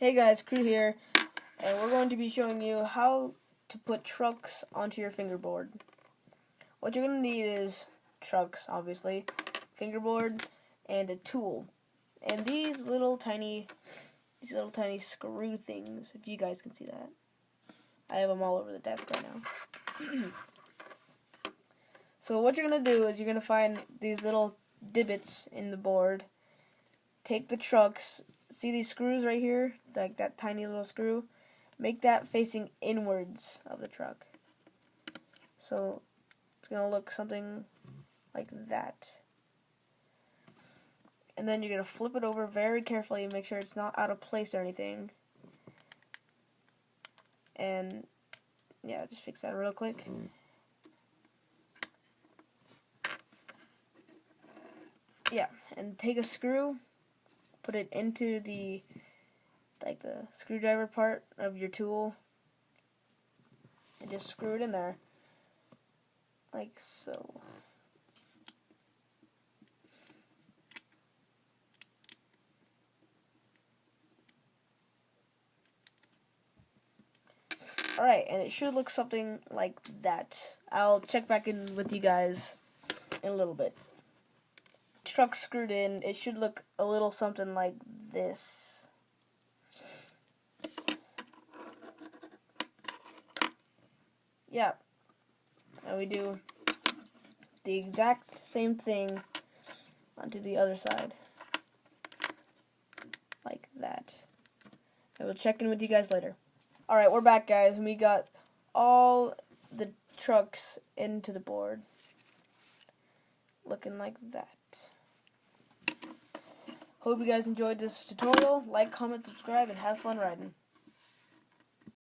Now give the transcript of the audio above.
Hey guys, Crew here, and we're going to be showing you how to put trucks onto your fingerboard. What you're going to need is trucks, obviously, fingerboard, and a tool. And these little tiny screw things, if you guys can see that. I have them all over the desk right now. So what you're going to do is you're going to find these little divots in the board. Take the trucks. See these screws right here? Like that tiny little screw? Make that facing inwards of the truck. So it's going to look something like that. And then you're going to flip it over very carefully and make sure it's not out of place or anything. And yeah, just fix that real quick. Yeah, and take a screw, put it into the screwdriver part of your tool, and just screw it in there, like so. Alright, and it should look something like that. I'll check back in with you guys in a little bit. Truck screwed in, it should look a little something like this. Yeah, and we do the exact same thing onto the other side, like that. I will check in with you guys later. Alright, we're back, guys, and we got all the trucks into the board, looking like that. Hope you guys enjoyed this tutorial. Like, comment, subscribe, and have fun riding.